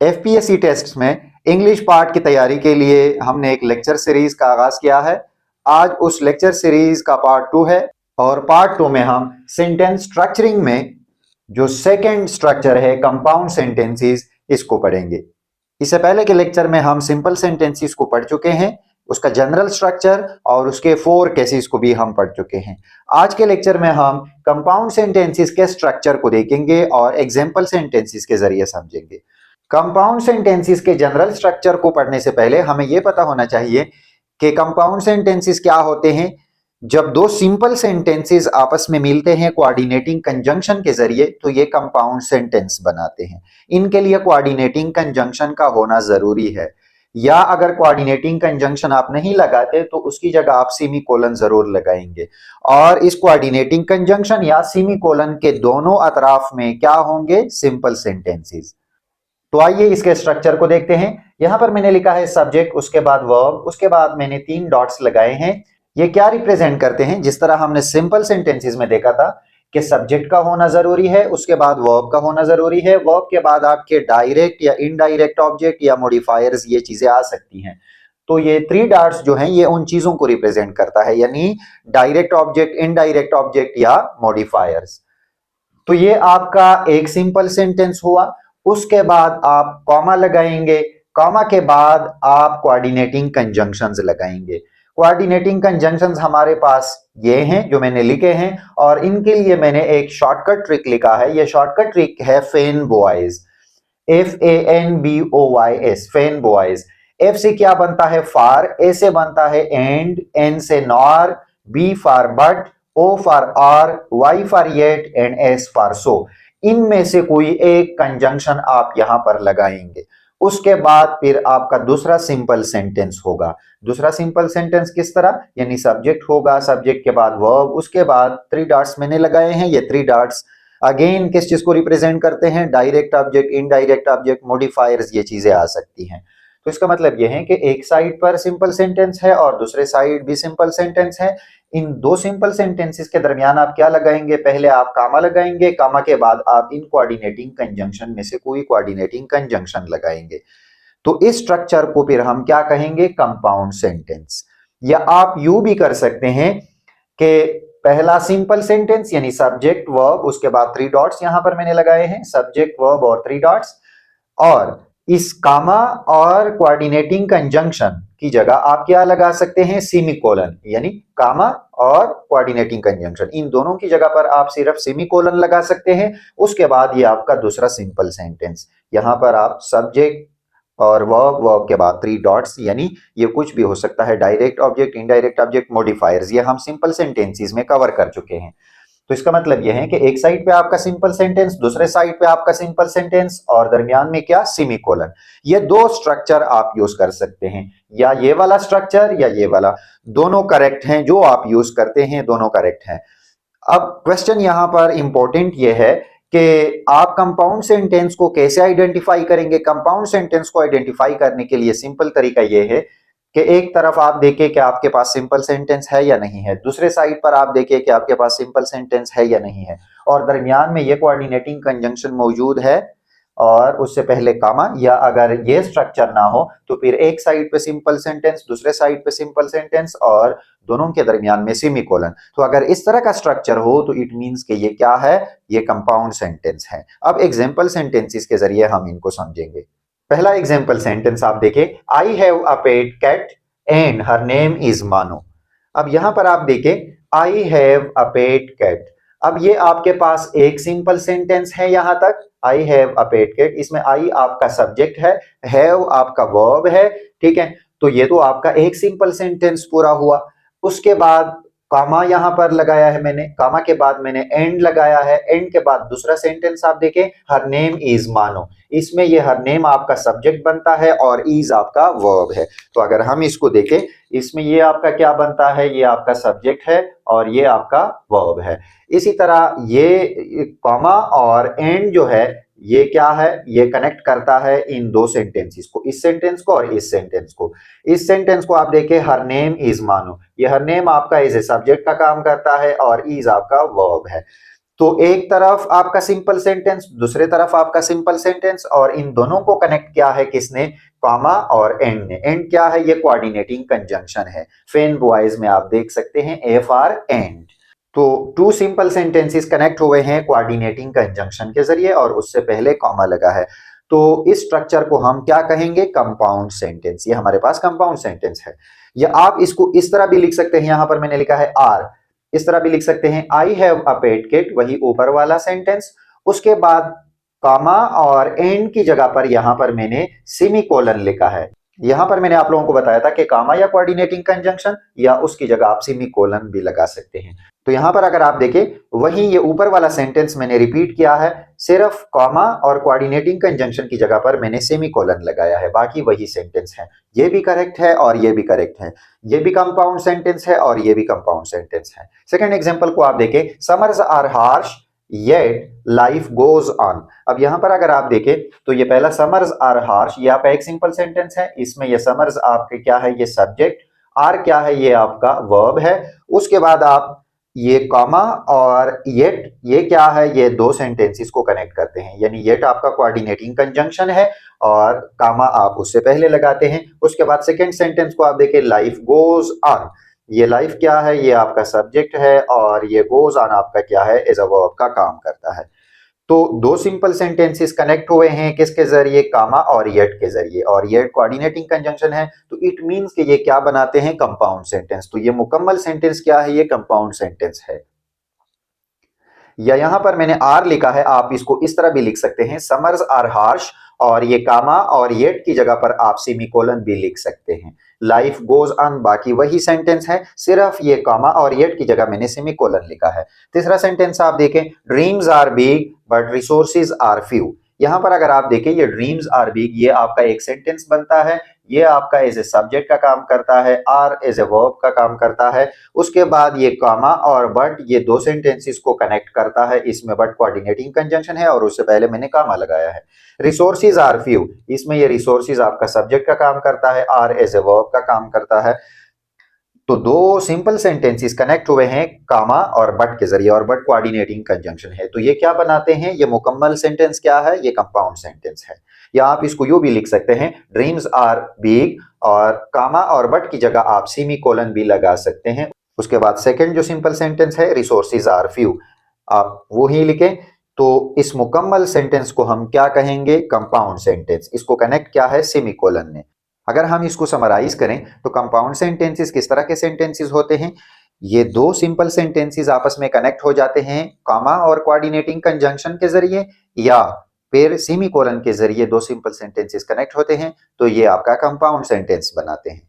FPSC test में English part की तैयारी के लिए हमने एक लेक्चर सीरीज का आगाज किया है। आज उस लेक्चर सीरीज का पार्ट 2 है और पार्ट 2 में हम सेंटेंस स्ट्रक्चरिंग में जो सेकंड स्ट्रक्चर है कंपाउंड सेंटेंसेस इसको पढ़ेंगे। इससे पहले के लेक्चर में हम सिंपल सेंटेंसेस को पढ़ चुके हैं, उसका जनरल स्ट्रक्चर और उसके 4 केसेस को भी हम पढ़ चुके हैं। आज के लेक्चर में हम कंपाउंड सेंटेंसेस के स्ट्रक्चर को देखेंगे और एग्जांपल सेंटेंसेस के जरिए समझेंगे। कंपाउंड सेंटेंसेस के जनरल स्ट्रक्चर को पढ़ने से पहले हमें यह पता होना चाहिए कि कंपाउंड सेंटेंसेस क्या होते हैं। जब दो सिंपल सेंटेंसेस आपस में मिलते हैं कोऑर्डिनेटिंग कंजंक्शन के जरिए तो ये कंपाउंड सेंटेंस बनाते हैं। इनके लिए कोऑर्डिनेटिंग कंजंक्शन का होना जरूरी है, या अगर कोऑर्डिनेटिंग कंजंक्शन आप नहीं लगाते तो उसकी जगह आप सेमीकोलन जरूर लगाएंगे। और इस कोऑर्डिनेटिंग कंजंक्शन या सेमीकोलन के दोनों अतराफ में क्या होंगे? Simple sentences. तो आइए इसके स्ट्रक्चर को देखते हैं। यहां पर मैंने लिखा है सब्जेक्ट, उसके बाद वर्ब, उसके बाद मैंने 3 डॉट्स लगाए हैं। ये क्या रिप्रेजेंट करते हैं? जिस तरह हमने सिंपल सेंटेंसेस में देखा था कि सब्जेक्ट का होना जरूरी है, उसके बाद वर्ब का होना जरूरी है, वर्ब के बाद आपके डायरेक्ट या इनडायरेक्ट ऑब्जेक्ट या मॉडिफायर्स ये चीजें आ सकती हैं। तो ये 3 डॉट्स जो हैं ये उन चीजों को रिप्रेजेंट करता है, यानी डायरेक्ट ऑब्जेक्ट, इनडायरेक्ट ऑब्जेक्ट या मॉडिफायर्स। तो ये आपका एक सिंपल सेंटेंस हुआ। उसके बाद आप कॉमा लगाएंगे, कॉमा के बाद आप कोऑर्डिनेटिंग कंजंक्शंस लगाएंगे। कोऑर्डिनेटिंग कंजंक्शंस हमारे पास ये हैं जो मैंने लिखे हैं और इनके लिए मैंने एक शॉर्टकट ट्रिक लिखा है। ये शॉर्टकट ट्रिक है फेन बोआइज, FANBOYS, फेन बोआइज। F से क्या बनता है? फार, A से बनता है एंड, N से nor, B for but, O for और, Y for yet and S for so. इनमें से कोई एक कंजंक्शन आप यहां पर लगाएंगे। उसके बाद फिर आपका दूसरा सिंपल सेंटेंस होगा। दूसरा सिंपल सेंटेंस किस तरह? यानी सब्जेक्ट होगा, सब्जेक्ट के बाद वर्ब, उसके बाद 3 डॉट्स मैंने लगाए हैं। ये 3 डॉट्स अगेन किस चीज को रिप्रेजेंट करते हैं? Direct object, indirect object, modifiers, ये चीजें आ सकती हैं। तो इसका मतलब यह है कि एक साइड पर सिंपल सेंटेंस है और दूसरे साइड भी सिंपल सेंटेंस है। इन 2 सिंपल सेंटेंसेस के दरमियान आप क्या लगाएंगे? पहले आप कामा लगाएंगे, कामा के बाद आप इन कोऑर्डिनेटिंग कंजंक्शन में से कोई कोऑर्डिनेटिंग कंजंक्शन लगाएंगे। तो इस स्ट्रक्चर को फिर हम क्या कहेंगे? Compound sentence. या आप यू भी कर सकते हैं कि पहला सिंपल सेंटेंस यानी सब्जेक्ट वर्ब, उसके बाद 3 डॉट्स यहां पर मैंने लगाए हैं, सब्जेक्ट वर्ब और 3 डॉट्स, और इस कामा और कोऑर्डिनेटिंग कंजंक्शन की जगह आप क्या लगा सकते हैं? सेमीकोलन, यानी कामा और कोऑर्डिनेटिंग कंजंक्शन, इन दोनों की जगह पर आप सिर्फ सेमीकोलन लगा सकते हैं। उसके बाद ये आपका दूसरा सिंपल सेंटेंस। यहां पर आप सब्जेक्ट और वर्ब, वर्ब के बाद 3 डॉट्स, यानी ये कुछ भी हो सकता है, direct object, indirect object, modifiers, ये हम सिंपल सेंटेंसेस में कवर कर चुके हैं। तो इसका मतलब यह है कि एक साइड पे आपका सिंपल सेंटेंस, दूसरे साइड पे आपका सिंपल सेंटेंस और दरमियान में क्या? सेमीकोलन। ये 2 स्ट्रक्चर आप यूज कर सकते हैं, या ये वाला स्ट्रक्चर या ये वाला, दोनों करेक्ट हैं। जो आप यूज करते हैं दोनों करेक्ट हैं। अब क्वेश्चन यहां पर इंपॉर्टेंट ये है कि आप कंपाउंड सेंटेंस को कैसे आइडेंटिफाई करेंगे? कंपाउंड सेंटेंस को आइडेंटिफाई करने के लिए सिंपल तरीका यह है कि एक तरफ आप देखिए कि आपके पास सिंपल सेंटेंस है या नहीं है, दूसरे साइड पर आप देखिए कि आपके पास सिंपल सेंटेंस है या नहीं है, और दरमियान में ये कोऑर्डिनेटिंग कंजंक्शन मौजूद है और उससे पहले कामा, या अगर ये स्ट्रक्चर ना हो तो फिर एक साइड पे सिंपल सेंटेंस, दूसरे साइड पे सिंपल सेंटेंस और दोनों के दरमियान में सेमीकोलन। तो अगर इस तरह का स्ट्रक्चर हो तो इट मींस कि ये क्या है? ये कंपाउंड सेंटेंस है। अब एग्जांपल सेंटेंसेस के जरिए हम इनको समझेंगे। पहला एग्जांपल सेंटेंस आप देखिए, I have a pet cat and her name is Mano. अब यहां पर आप देखिए I have a pet cat. अब ये आपके पास एक सिंपल सेंटेंस है यहां तक, आई हैव अ पेट कैट। इसमें आई आपका सब्जेक्ट है, हैव आपका वर्ब है, ठीक है। तो ये तो आपका एक सिंपल सेंटेंस पूरा हुआ। उसके बाद कामा यहां पर लगाया है मैंने, कामा के बाद मैंने एंड लगाया है, एंड के बाद दूसरा सेंटेंस आप देखें, हर नेम इज मानो। इसमें ये हर नेम आपका सब्जेक्ट बनता है और इज आपका वर्ब है। तो अगर हम इसको देखें, इसमें ये आपका क्या बनता है? ये आपका सब्जेक्ट है और ये आपका वर्ब है। इसी तरह ये कॉमा और एंड जो है ये क्या है? ये कनेक्ट करता है इन 2 सेंटेंसेस को, इस सेंटेंस को और इस सेंटेंस को। इस सेंटेंस को आप देखिए, हर नेम इज मानो, ये हर नेम आपका इज ए सब्जेक्ट का काम करता है और इज आपका वर्ब है। तो एक तरफ आपका सिंपल सेंटेंस, दूसरे तरफ आपका सिंपल सेंटेंस, और इन दोनों को कनेक्ट किया है किसने? कॉमा और एंड ने। एंड क्या है? ये कोऑर्डिनेटिंग कंजंक्शन है। फेन बॉयज में आप देख सकते हैं ए फॉर एंड। तो टू सिंपल सेंटेंसेस कनेक्ट हुए हैं कोऑर्डिनेटिंग कंजंक्शन के जरिए और उससे पहले कॉमा लगा है। तो इस स्ट्रक्चर को हम क्या कहेंगे? Compound sentence. ये हमारे पास कंपाउंड सेंटेंस है। या आप इसको इस तरह भी लिख सकते हैं, यहां पर मैंने लिखा है आर, इस तरह भी लिख सकते हैं आई हैव अ पेट किट, वही ऊपर वाला सेंटेंस, उसके बाद कॉमा और एंड की जगह पर यहां पर मैंने सेमीकोलन लिखा है। यहां पर मैंने आप लोगों को बताया था कि कॉमा या कोऑर्डिनेटिंग कंजंक्शन या उसकी जगह आप सेमीकोलन भी लगा सकते हैं। तो यहां पर अगर आप देखें, वहीं ये ऊपर वाला सेंटेंस मैंने रिपीट किया है, सिर्फ कॉमा और कोऑर्डिनेटिंग कंजंक्शन की जगह पर मैंने सेमीकोलन लगाया है, बाकी वही सेंटेंस है। ये भी करेक्ट है और ये भी करेक्ट है। ये भी कंपाउंड सेंटेंस है और ये भी कंपाउंड सेंटेंस है। सेकंड एग्जांपल को आप देखें, summers are harsh yet life goes on. अब यहां पर अगर आप देखें तो ये पहला समर्स आर हार्श, ये आपका एक सिंपल सेंटेंस है। इसमें ये समर्स आपके क्या है? ये सब्जेक्ट, आर क्या है? ये आपका वर्ब है। उसके बाद आप ये कॉमा और येट, ये क्या है? ये दो सेंटेंसेस को कनेक्ट करते हैं, यानी येट आपका कोऑर्डिनेटिंग कंजंक्शन है और कॉमा आप उससे पहले लगाते हैं। उसके बाद सेकंड सेंटेंस को आप देखिए, लाइफ गोज ऑन, ये लाइफ क्या है? ये आपका सब्जेक्ट है और ये गोज ऑन आपका क्या है? एज अ वर्ब का काम करता है। तो दो सिंपल सेंटेंसेस कनेक्ट हुए हैं किसके जरिए? कॉमा और येट के जरिए, और येट कोऑर्डिनेटिंग कंजंक्शन है, तो इट मींस कि ये क्या बनाते हैं? Compound sentence. तो ये मुकम्मल सेंटेंस क्या है? ये कंपाउंड सेंटेंस है। या यहां पर मैंने आर लिखा है, आप इसको इस तरह भी लिख सकते हैं, समर्स आर हार्श, और ये कामा और येट की जगह पर आप सेमीकोलन भी लिख सकते हैं। लाइफ गोज ऑन बाकी वही सेंटेंस है, सिर्फ ये कामा और येट की जगह मैंने सेमीकोलन लिखा है। तीसरा सेंटेंस आप देखें, dreams are big but resources are few. यहां पर अगर आप देखें, ये ड्रीम्स आर बिग, ये आपका एक सेंटेंस बनता है, ये आपका एज ए सब्जेक्ट का काम करता है, आर एज ए वर्ब का काम करता है। उसके बाद ये कॉमा और बट, ये दो सेंटेंसेस को कनेक्ट करता है, इसमें बट कोऑर्डिनेटिंग कंजंक्शन है और उससे पहले मैंने कॉमा लगाया है। रिसोर्सेज आर फ्यू, इसमें ये रिसोर्सेज आपका सब्जेक्ट का काम करता है, आर एज ए वर्ब का काम करता है। तो दो सिंपल सेंटेंसेस कनेक्ट हुए हैं कॉमा और बट के जरिए, और बट कोऑर्डिनेटिंग कंजंक्शन है, तो ये क्या बनाते हैं? ये मुकम्मल सेंटेंस क्या है? ये कंपाउंड सेंटेंस है। या आप इसको यूं भी लिख सकते हैं, ड्रीम्स आर बिग, और कॉमा और बट की जगह आप सेमीकोलन भी लगा सकते हैं। उसके बाद सेकंड जो सिंपल सेंटेंस है, रिसोर्सेज आर फ्यू, आप वो ही लिखें। तो इस मुकम्मल सेंटेंस को हम क्या कहेंगे? Compound sentence. इसको कनेक्ट क्या है? सेमीकोलन ने। अगर हम इसको समराइज करें तो कंपाउंड सेंटेंसेस किस तरह के सेंटेंसेस होते हैं? ये दो सिंपल सेंटेंसेस आपस में कनेक्ट हो जाते हैं कॉमा और कोऑर्डिनेटिंग कंजंक्शन के जरिए, या फिर सेमीकोलन के जरिए दो सिंपल सेंटेंसेस कनेक्ट होते हैं, तो ये आपका कंपाउंड सेंटेंस बनाते हैं।